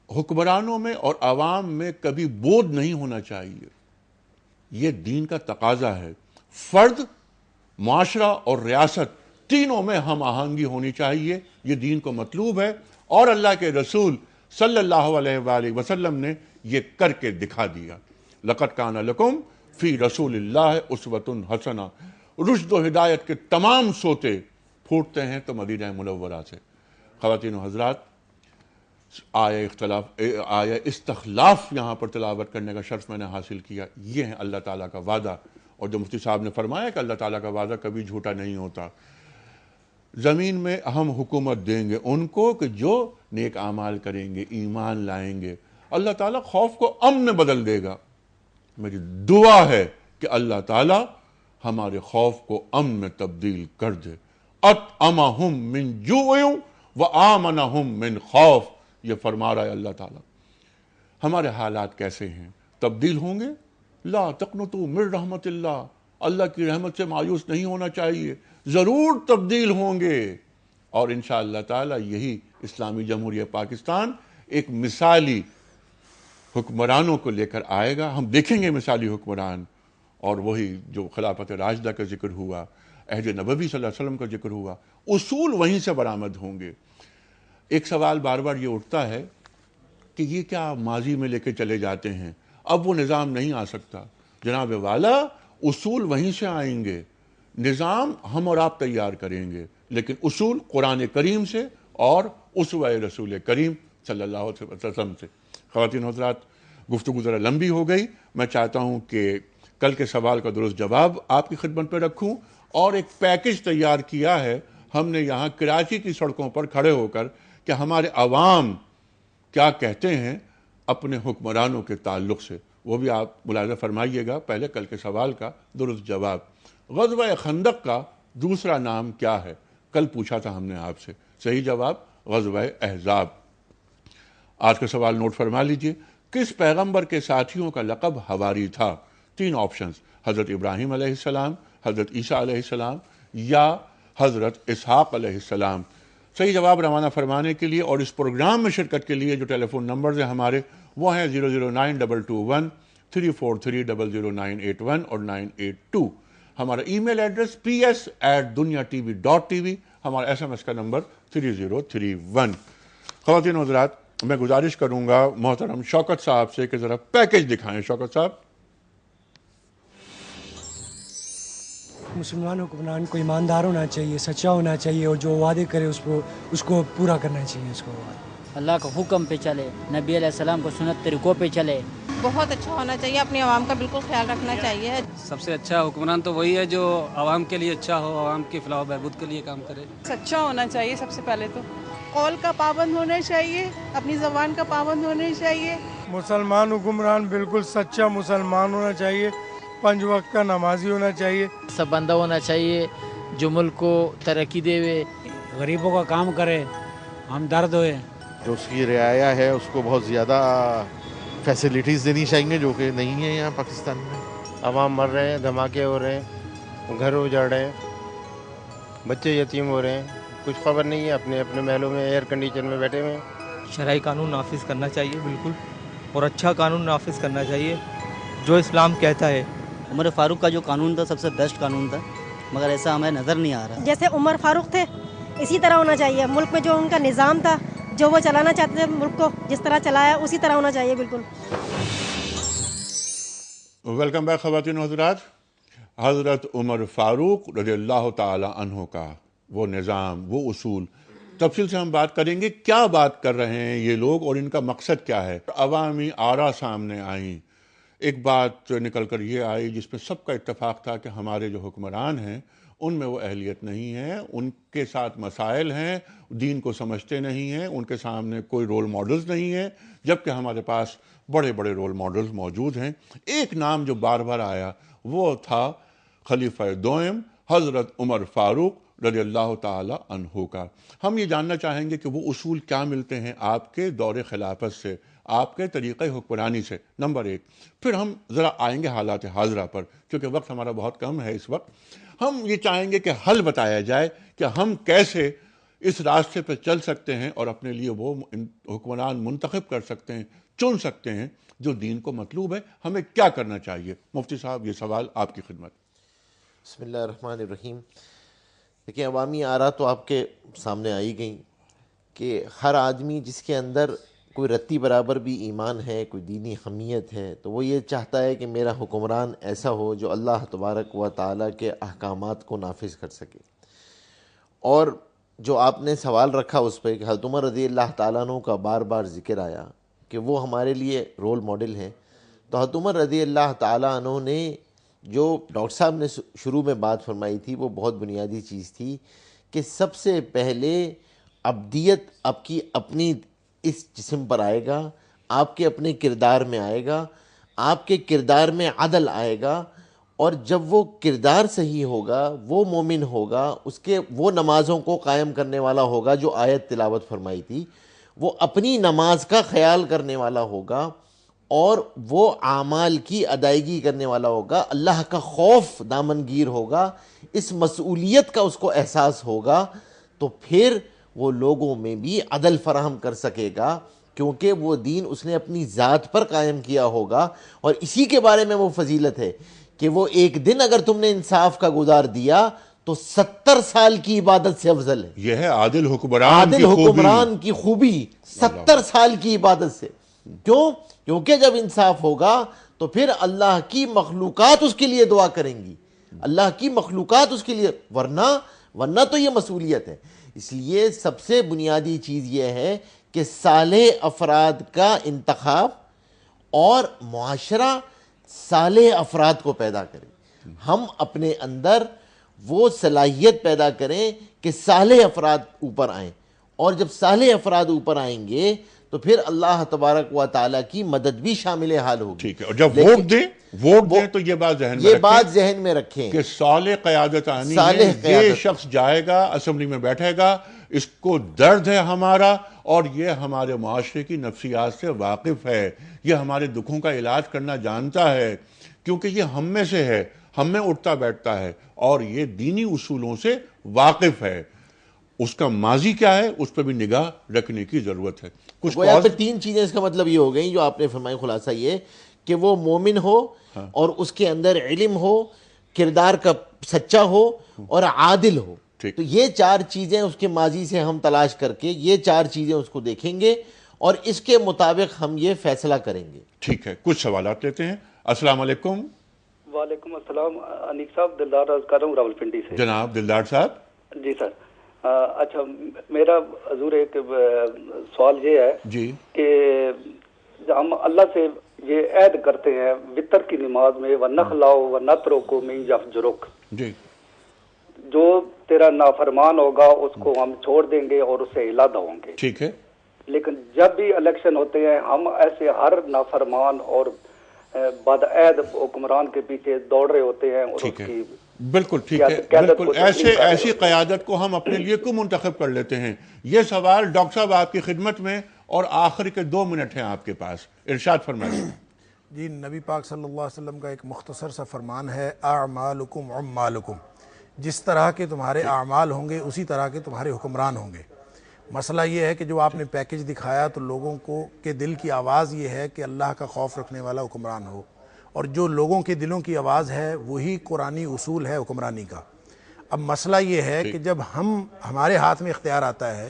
S1: حکمرانوں میں اور عوام میں کبھی بودھ نہیں ہونا چاہیے، یہ دین کا تقاضا ہے۔ فرد، معاشرہ اور ریاست تینوں میں ہم آہنگی ہونی چاہیے. یہ دین کو مطلوب ہے اور اللہ کے رسول صلی اللہ علیہ وآلہ وسلم نے یہ کر کے دکھا دیا. لقد کان لکم فی رسول اللہ اسوۃ حسنہ. رشد و ہدایت کے تمام سوتے پھوٹتے ہیں تو مدینہ منورہ سے. خواتین و حضرات، آیہ استخلاف یہاں پر تلاوت کرنے کا شرف میں نے حاصل کیا. یہ ہے اللہ تعالیٰ کا وعدہ، اور جو مفتی صاحب نے فرمایا کہ اللہ تعالیٰ کا وعدہ کبھی جھوٹا نہیں ہوتا. زمین میں ہم حکومت دیں گے ان کو کہ جو نیک اعمال کریں گے، ایمان لائیں گے. اللہ تعالیٰ خوف کو امن میں بدل دے گا. میری دعا ہے کہ اللہ تعالیٰ ہمارے خوف کو امن میں تبدیل کر دے. اطعمہم من جوع وآمنہم من خوف. یہ فرما رہا ہے اللہ تعالیٰ. ہمارے حالات کیسے ہیں؟ تبدیل ہوں گے؟ لا تقنطوا من رحمت اللہ. اللہ کی رحمت سے مایوس نہیں ہونا چاہیے، ضرور تبدیل ہوں گے. اور انشاءاللہ تعالیٰ یہی اسلامی جمہوریہ پاکستان ایک مثالی حکمرانوں کو لے کر آئے گا. ہم دیکھیں گے مثالی حکمران، اور وہی جو خلافت راشدہ کا ذکر ہوا، عہد نبوی صلی اللہ علیہ وسلم کا ذکر ہوا، اصول وہیں سے برآمد ہوں گے. ایک سوال بار بار یہ اٹھتا ہے کہ یہ کیا ماضی میں لے کے چلے جاتے ہیں، اب وہ نظام نہیں آ سکتا. جناب والا، اصول وہیں سے آئیں گے، نظام ہم اور آپ تیار کریں گے، لیکن اصول قرآن کریم سے اور اسوہ رسول کریم صلی اللہ علیہ وسلم سے. خواتین و حضرات، گفتگو ذرا لمبی ہو گئی. میں چاہتا ہوں کہ کل کے سوال کا درست جواب آپ کی خدمت پہ رکھوں، اور ایک پیکج تیار کیا ہے ہم نے یہاں کراچی کی سڑکوں پر کھڑے ہو کر کہ ہمارے عوام کیا کہتے ہیں اپنے حکمرانوں کے تعلق سے. وہ بھی آپ ملاحظہ فرمائیے گا. پہلے کل کے سوال کا درست جواب. غزوہ خندق کا دوسرا نام کیا ہے؟ کل پوچھا تھا ہم نے آپ سے. صحیح جواب غزوہ احزاب. آج کا سوال نوٹ فرما لیجئے. کس پیغمبر کے ساتھیوں کا لقب حواری تھا؟ 3 آپشنز: حضرت ابراہیم علیہ السلام، حضرت عیسیٰ علیہ السلام، یا حضرت اسحاق علیہ السلام. صحیح جواب روانہ فرمانے کے لیے اور اس پروگرام میں شرکت کے لیے جو ٹیلی فون نمبرز ہیں ہمارے، وہ ہیں 00922 343 00981 اور 982. ہمارا ای میل ایڈریس ps@dunyatv.tv. ہمارا SMS کا نمبر 3031. خواتین و حضرات، میں گزارش کروں گا محترم شوکت صاحب سے کہ ذرا پیکج دکھائیں. شوکت صاحب.
S4: مسلمان حکمران کو ایماندار ہونا چاہیے، سچا ہونا چاہیے، اور جو وعدے کرے اس کو پورا کرنا چاہیے. اس کو
S5: اللہ کا حکم پہ چلے، نبی علیہ السلام کو سنت طریقوں پہ چلے.
S6: بہت اچھا ہونا چاہیے، اپنی عوام کا بالکل خیال رکھنا چاہیے.
S7: سب سے اچھا حکمران تو وہی ہے جو عوام کے لیے اچھا ہو، عوام کی فلاح و بہبود کے لیے کام کرے.
S6: سچا ہونا چاہیے سب سے پہلے تو. قول کا پابند ہونا چاہیے، اپنی زبان کا پابند ہونا چاہیے.
S8: مسلمان حکمران بالکل سچا مسلمان ہونا چاہیے، 5 وقت کا نمازی ہونا چاہیے.
S9: سب بندہ ہونا چاہیے جو ملک کو ترقی دے ہوئے،
S4: غریبوں کا کام کرے، ہمدرد ہوئے.
S10: جو اس کی رعایا ہے اس کو بہت زیادہ فیسلٹیز دینی چاہیے جو کہ نہیں ہے یہاں پاکستان میں.
S11: عوام مر رہے ہیں، دھماکے ہو رہے ہیں، گھر اجڑ رہے ہیں، بچے یتیم ہو رہے ہیں، کچھ خبر نہیں ہے، اپنے اپنے محلوں میں ایئر کنڈیشن میں بیٹھے ہوئے ہیں.
S12: شرعی قانون نافذ کرنا چاہیے بالکل، اور اچھا قانون نافذ کرنا چاہیے جو اسلام کہتا ہے.
S5: عمر فاروق کا جو قانون تھا سب سے بیسٹ قانون تھا، مگر ایسا ہمیں نظر نہیں آ رہا.
S13: جیسے عمر فاروق تھے اسی طرح ہونا چاہیے. ملک میں جو ان کا نظام تھا، جو وہ چلانا چاہتے تھے ملک کو، جس طرح چلایا اسی طرح ہونا چاہیے بالکل.
S1: ویلکم بیک خواتین و حضرات. حضرت عمر فاروق رضی اللہ تعالی عنہ کا وہ نظام، وہ اصول، تفصیل سے ہم بات کریں گے. کیا بات کر رہے ہیں یہ لوگ اور ان کا مقصد کیا ہے؟ عوامی آرا سامنے آئیں. ایک بات نکل کر یہ آئی جس پہ سب کا اتفاق تھا کہ ہمارے جو حکمران ہیں ان میں وہ اہلیت نہیں ہے، ان کے ساتھ مسائل ہیں، دین کو سمجھتے نہیں ہیں، ان کے سامنے کوئی رول ماڈلز نہیں ہیں، جبکہ ہمارے پاس بڑے بڑے رول ماڈلز موجود ہیں. ایک نام جو بار بار آیا وہ تھا خلیفہ دوئم حضرت عمر فاروق رضی اللہ تعالی عنہ کا. ہم یہ جاننا چاہیں گے کہ وہ اصول کیا ملتے ہیں آپ کے دور خلافت سے، آپ کے طریقہ حکمرانی سے، نمبر 1. پھر ہم ذرا آئیں گے حالات حاضرہ پر، کیونکہ وقت ہمارا بہت کم ہے اس وقت. ہم یہ چاہیں گے کہ حل بتایا جائے کہ ہم کیسے اس راستے پہ چل سکتے ہیں اور اپنے لیے وہ حکمران منتخب کر سکتے ہیں، چن سکتے ہیں جو دین کو مطلوب ہے. ہمیں کیا کرنا چاہیے؟ مفتی صاحب، یہ سوال آپ کی خدمت.
S3: بسم اللہ الرحمن الرحیم. دیکھیں عوامی آراء تو آپ کے سامنے آئی گئیں کہ ہر آدمی جس کے اندر کوئی رتی برابر بھی ایمان ہے، کوئی دینی حمیت ہے، تو وہ یہ چاہتا ہے کہ میرا حکمران ایسا ہو جو اللہ تبارک و تعالیٰ کے احکامات کو نافذ کر سکے. اور جو آپ نے سوال رکھا اس پہ کہ حضرت عمر رضی اللہ تعالیٰ عنہ کا بار بار ذکر آیا کہ وہ ہمارے لیے رول ماڈل ہیں، تو حضرت عمر رضی اللہ تعالیٰ عنہ نے جو ڈاکٹر صاحب نے شروع میں بات فرمائی تھی وہ بہت بنیادی چیز تھی کہ سب سے پہلے عبدیت آپ کی اپنی اس جسم پر آئے گا، آپ کے اپنے کردار میں آئے گا، آپ کے کردار میں عدل آئے گا، اور جب وہ کردار صحیح ہوگا وہ مومن ہوگا، اس کے وہ نمازوں کو قائم کرنے والا ہوگا جو آیت تلاوت فرمائی تھی، وہ اپنی نماز کا خیال کرنے والا ہوگا اور وہ اعمال کی ادائیگی کرنے والا ہوگا، اللہ کا خوف دامنگیر ہوگا، اس مسئولیت کا اس کو احساس ہوگا، تو پھر وہ لوگوں میں بھی عدل فراہم کر سکے گا، کیونکہ وہ دین اس نے اپنی ذات پر قائم کیا ہوگا. اور اسی کے بارے میں وہ فضیلت ہے کہ وہ ایک دن اگر تم نے انصاف کا گزار دیا تو 70 سال کی عبادت سے افضل ہے.
S1: یہ ہے عادل حکمران
S3: عادل حکمران کی خوبی 70 سال کی عبادت سے. کیوں؟ کیونکہ جب انصاف ہوگا تو پھر اللہ کی مخلوقات اس کے لیے دعا کریں گی، اللہ کی مخلوقات اس کے لیے، ورنہ تو یہ مسئولیت ہے. اس لیے سب سے بنیادی چیز یہ ہے کہ صالح افراد کا انتخاب اور معاشرہ صالح افراد کو پیدا کرے. ہم اپنے اندر وہ صلاحیت پیدا کریں کہ صالح افراد اوپر آئیں، اور جب صالح افراد اوپر آئیں گے تو پھر اللہ تبارک و تعالیٰ کی مدد بھی شامل حال ہوگی.
S1: ٹھیک ہے. اور جب ووٹ دیں تو یہ بات ذہن میں رکھیں
S3: کہ
S1: صالح قیادت آنی ہے. یہ شخص جائے گا، اسمبلی میں بیٹھے گا، اس کو درد ہے ہمارا، اور یہ ہمارے معاشرے کی نفسیات سے واقف ہے، یہ ہمارے دکھوں کا علاج کرنا جانتا ہے، کیونکہ یہ ہم میں سے ہے، ہم میں اٹھتا بیٹھتا ہے، اور یہ دینی اصولوں سے واقف ہے. اس کا ماضی کیا ہے اس پہ بھی نگاہ رکھنے کی ضرورت ہے. کچھ
S3: تین چیزیں اس کا مطلب یہ ہو گئی جو آپ نے فرمائی. خلاصہ یہ کہ وہ مومن ہو اور اس کے اندر علم ہو، کردار کا سچا ہو اور عادل ہو. تو یہ 4 چیزیں اس کے ماضی سے ہم تلاش کر کے یہ 4 چیزیں اس کو دیکھیں گے اور اس کے مطابق ہم یہ فیصلہ کریں گے.
S1: ٹھیک ہے. کچھ سوالات لیتے ہیں. السلام علیکم.
S14: وعلیکم السلام. انیق صاحب دلدار عرض کر رہا ہوں راولپنڈی سے.
S1: جناب دلدار صاحب.
S14: جی سر. اچھا میرا حضور ایک سوال یہ ہے
S1: جی
S14: کہ ہم اللہ سے یہ عہد کرتے ہیں وطر کی نماز میں وَنَخْلَعُ وَنَتْرُكُ مِن يَفْجُرُكَ،
S1: جی
S14: جو تیرا نافرمان ہوگا اس کو ہم چھوڑ دیں گے اور اس سے علیحدہ ہوں گے.
S1: ٹھیک ہے.
S14: لیکن جب بھی الیکشن ہوتے ہیں ہم ایسے ہر نافرمان اور بدعہد حکمران کے پیچھے دوڑ رہے ہوتے ہیں اور اس کی
S1: بالکل ٹھیک ہے. بالکل ایسی قیادت کو ہم اپنے لیے کیوں منتخب کر لیتے ہیں؟ یہ سوال ڈاکٹر صاحب آپ کی خدمت میں، اور آخر کے 2 منٹ ہیں آپ کے پاس. ارشاد فرمائیے.
S2: جی نبی پاک صلی اللہ علیہ وسلم کا ایک مختصر سا فرمان ہے اعمالکم عمالکم. جس طرح کے تمہارے اعمال ہوں گے اسی طرح کے تمہارے حکمران ہوں گے. مسئلہ یہ ہے کہ جو آپ نے پیکج دکھایا تو لوگوں کو کے دل کی آواز یہ ہے کہ اللہ کا خوف رکھنے والا حکمران ہو، اور جو لوگوں کے دلوں کی آواز ہے وہی قرآنی اصول ہے حکمرانی کا. اب مسئلہ یہ ہے کہ جب ہمارے ہاتھ میں اختیار آتا ہے،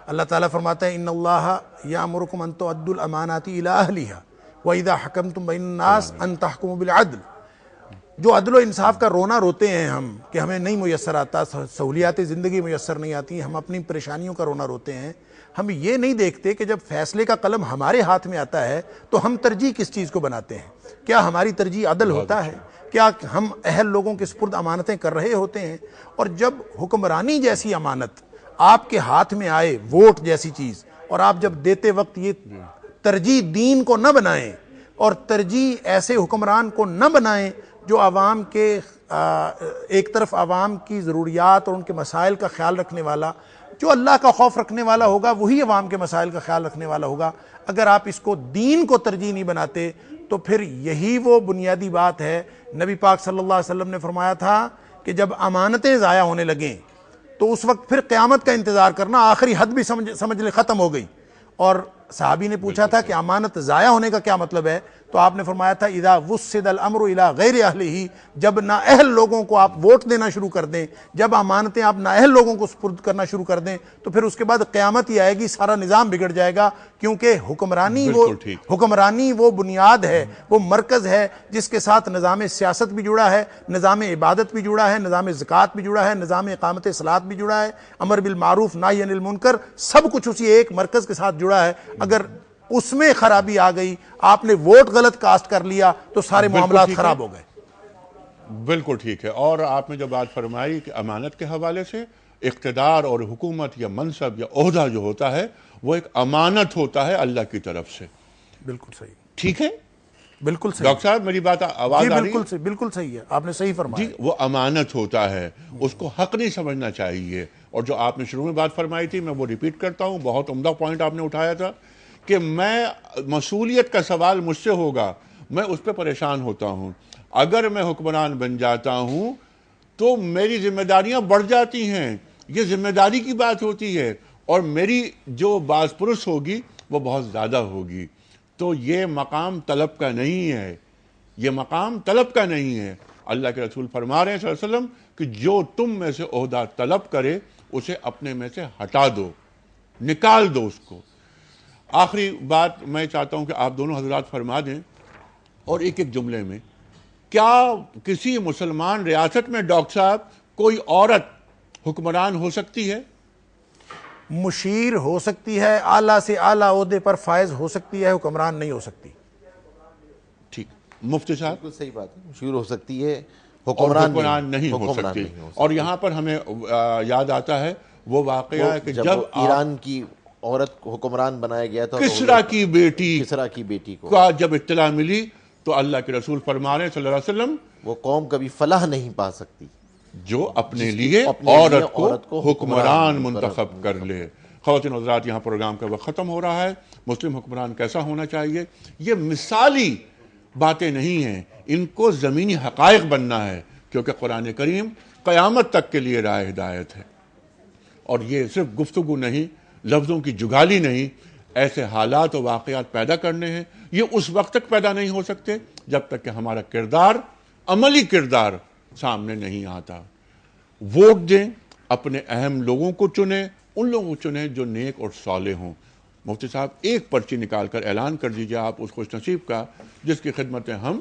S2: اللہ تعالیٰ فرماتا ہے ان اللہ یامرکم ان تؤدوا الامانات الی اہلھا واذا حکمتم بین الناس ان تحکموا بالعدل. جو عدل و انصاف کا رونا روتے ہیں ہم کہ ہمیں نہیں میسر آتا، سہولیات زندگی میسر نہیں آتی، ہم اپنی پریشانیوں کا رونا روتے ہیں. ہم یہ نہیں دیکھتے کہ جب فیصلے کا قلم ہمارے ہاتھ میں آتا ہے تو ہم ترجیح کس چیز کو بناتے ہیں. کیا ہماری ترجیح عدل ہوتا ہے؟ کیا ہم اہل لوگوں کے سپرد امانتیں کر رہے ہوتے ہیں؟ اور جب حکمرانی جیسی امانت آپ کے ہاتھ میں آئے، ووٹ جیسی چیز، اور آپ جب دیتے وقت یہ ترجیح دین کو نہ بنائیں اور ترجیح ایسے حکمران کو نہ بنائیں جو عوام کے ایک طرف عوام کی ضروریات اور ان کے مسائل کا خیال رکھنے والا، جو اللہ کا خوف رکھنے والا ہوگا وہی عوام کے مسائل کا خیال رکھنے والا ہوگا. اگر آپ اس کو دین کو ترجیح نہیں بناتے تو پھر یہی وہ بنیادی بات ہے. نبی پاک صلی اللہ علیہ وسلم نے فرمایا تھا کہ جب امانتیں ضائع ہونے لگیں تو اس وقت پھر قیامت کا انتظار کرنا، آخری حد بھی سمجھ لے ختم ہو گئی. اور صحابی نے پوچھا تھا کہ امانت ضائع ہونے کا کیا مطلب ہے؟ تو آپ نے فرمایا تھا اذا وسد الامر الی غیر اہلہ، جب نااہل لوگوں کو آپ ووٹ دینا شروع کر دیں، جب امانتیں آپ نااہل لوگوں کو سپرد کرنا شروع کر دیں، تو پھر اس کے بعد قیامت ہی آئے گی، سارا نظام بگڑ جائے گا، کیونکہ حکمرانی وہ بنیاد ہے، وہ مرکز ہے جس کے ساتھ نظام سیاست بھی جڑا ہے، نظام عبادت بھی جڑا ہے، نظام زکوٰۃ بھی جڑا ہے، نظام اقامت صلاۃ بھی جڑا ہے، امر بالمعروف نہی عن المنکر، سب کچھ اسی ایک مرکز کے ساتھ جڑا ہے۔ اگر اس میں خرابی آ گئی، آپ نے ووٹ غلط کاسٹ کر لیا، تو سارے معاملات خراب ہو گئے۔
S1: بالکل ٹھیک ہے۔ اور آپ نے جو بات فرمائی کہ امانت کے حوالے سے، اقتدار اور حکومت یا منصب یا عہدہ جو ہوتا ہے وہ ایک امانت ہوتا ہے اللہ کی طرف سے۔
S2: بالکل صحیح،
S1: ٹھیک ہے،
S2: بالکل صحیح
S1: ڈاکٹر صاحب میری بات آواز آ رہی ہے؟
S2: بالکل صحیح ہے، آپ نے صحیح فرمایا۔
S1: جی، وہ امانت ہوتا ہے، اس کو حق نہیں سمجھنا چاہیے۔ اور جو آپ نے شروع میں بات فرمائی تھی، میں وہ ریپیٹ کرتا ہوں، بہت عمدہ پوائنٹ آپ نے اٹھایا تھا کہ میں مسئولیت کا سوال مجھ سے ہوگا، میں اس پہ پریشان ہوتا ہوں۔ اگر میں حکمران بن جاتا ہوں تو میری ذمہ داریاں بڑھ جاتی ہیں، یہ ذمہ داری کی بات ہوتی ہے، اور میری جو باز پرس ہوگی وہ بہت زیادہ ہوگی۔ تو یہ مقام طلب کا نہیں ہے، یہ مقام طلب کا نہیں ہے۔ اللہ کے رسول فرما رہے ہیں صلی اللہ علیہ وسلم کہ جو تم میں سے عہدہ طلب کرے اسے اپنے میں سے ہٹا دو، نکال دو اس کو۔ آخری بات میں چاہتا ہوں کہ آپ دونوں حضرات فرما دیں، اور ایک ایک جملے میں، کیا کسی مسلمان ریاست میں ڈاکٹر صاحب کوئی عورت حکمران ہو سکتی ہے؟
S2: مشیر ہو سکتی ہے، اعلیٰ سے اعلیٰ عہدے پر فائز ہو سکتی ہے، حکمران نہیں ہو سکتی۔
S1: ٹھیک، مفتی صاحب؟
S3: بالکل صحیح بات ہے، مشیر ہو سکتی ہے،
S1: حکمران نہیں ہو سکتی۔ اور یہاں پر ہمیں یاد آتا ہے وہ واقعہ ہے کہ جب
S3: ایران کی عورت کو حکمران بنایا گیا تھا،
S1: کسریٰ کی
S3: بیٹی کو
S1: جب اطلاع ملی تو اللہ کے رسول فرما رہے ہیں صلی اللہ علیہ وسلم،
S3: وہ قوم کبھی فلاح نہیں پا سکتی
S1: جو اپنے لیے عورت کو حکمران منتخب کر لے۔ خواتین حضرات، یہاں پروگرام کا وقت ختم ہو رہا ہے۔ مسلم حکمران کیسا ہونا چاہیے، یہ مثالی باتیں نہیں ہیں، ان کو زمینی حقائق بننا ہے، کیونکہ قرآن کریم قیامت تک کے لیے راہ ہدایت ہے۔ اور یہ صرف گفتگو نہیں، لفظوں کی جگالی نہیں، ایسے حالات و واقعات پیدا کرنے ہیں۔ یہ اس وقت تک پیدا نہیں ہو سکتے جب تک کہ ہمارا کردار، عملی کردار سامنے نہیں آتا۔ ووٹ دیں، اپنے اہم لوگوں کو چنیں، ان لوگوں کو چنیں جو نیک اور صالح ہوں۔ مفتی صاحب ایک پرچی نکال کر اعلان کر دیجئے آپ اس خوش نصیب کا جس کی خدمت میں ہم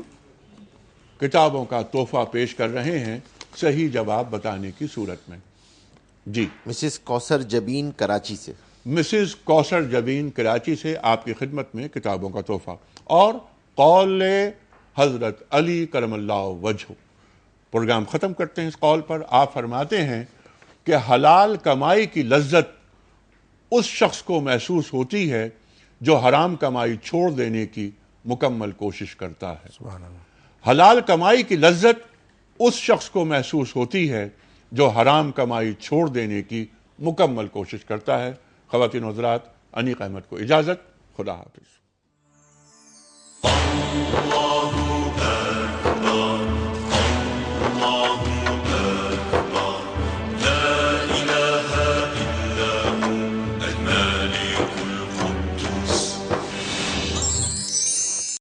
S1: کتابوں کا تحفہ پیش کر رہے ہیں صحیح جواب بتانے کی صورت میں۔ جی،
S3: مسز کوثر جبین کراچی سے۔
S1: مسز کوثر جبین کراچی سے آپ کی خدمت میں کتابوں کا تحفہ اور قول حضرت علی کرم اللہ وجہ۔ پروگرام ختم کرتے ہیں اس قول پر۔ آپ فرماتے ہیں کہ حلال کمائی کی لذت اس شخص کو محسوس ہوتی ہے جو حرام کمائی چھوڑ دینے کی مکمل کوشش کرتا ہے۔
S2: سبحان اللہ۔
S1: حلال کمائی کی لذت اس شخص کو محسوس ہوتی ہے جو حرام کمائی چھوڑ دینے کی مکمل کوشش کرتا ہے۔ خواتین و حضرات، انیق احمد کو اجازت، خدا حافظ۔